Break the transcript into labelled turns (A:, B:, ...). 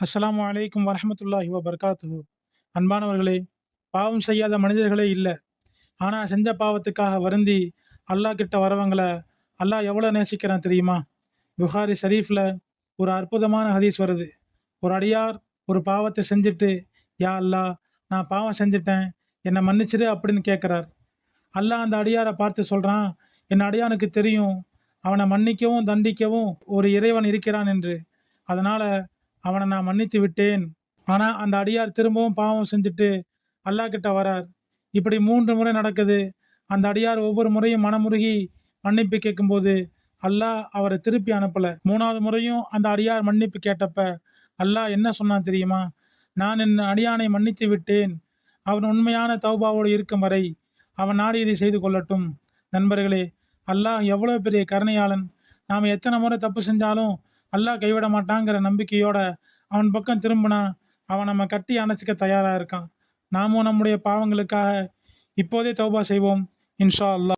A: அஸ்ஸலாமு அலைக்கும் வரஹ்மத்துல்லாஹி வபரகாத்துஹு. அன்பானவர்களே, பாவம் செய்யாத மனிதர்களே இல்ல. ஆனா செஞ்ச பாவத்துக்காக வருந்தி அல்லாஹ் கிட்ட வரவங்கள அல்லாஹ் எவ்வளோ நேசிக்கிறான் தெரியுமா? புகாரி ஷரீஃப்ல ஒரு அற்புதமான ஹதீஸ் வருது. ஒரு அடியார் ஒரு பாவத்தை செஞ்சுட்டு, யா அல்லாஹ், நான் பாவம் செஞ்சுட்டேன், என்னை மன்னிச்சிடு அப்படின்னு கேட்குறார். அல்லாஹ் அந்த அடியாரை பார்த்து சொல்றான், என் அடியானுக்கு தெரியும் அவனை மன்னிக்கவும் தண்டிக்கவும் ஒரு இறைவன் இருக்கிறான் என்று. அதனால அவனை நான் மன்னித்து விட்டேன். ஆனா அந்த அடியார் திரும்பவும் பாவம் செஞ்சுட்டு அல்லாஹ் கிட்ட வரார். இப்படி 3 முறை நடக்குது. அந்த அடியார் ஒவ்வொரு முறையும் மனமுருகி மன்னிப்பு கேட்கும்போது அல்லாஹ் அவரை திருப்பி அனுப்பல. 3வது முறையும் அந்த அடியார் மன்னிப்பு கேட்டப்ப அல்லாஹ் என்ன சொன்னான் தெரியுமா? நான் என் அடியானை மன்னித்து விட்டேன். அவன் உண்மையான தௌபாவோடு இருக்கும் வரை அவன் நாடியதை செய்து கொள்ளட்டும். நண்பர்களே, அல்லாஹ் எவ்வளவு பெரிய கருணையாளன். நாம் எத்தனை முறை தப்பு செஞ்சாலும் அல்லாஹ் கைவிட மாட்டாங்கிற நம்பிக்கையோட அவன் பக்கம் திரும்பினா அவன் நம்ம கட்டி அணைச்சிக்க தயாரா இருக்கான். நாமும் நம்முடைய பாவங்களுக்காக இப்போதே தௌபா செய்வோம். இன்ஷா அல்லாஹ்.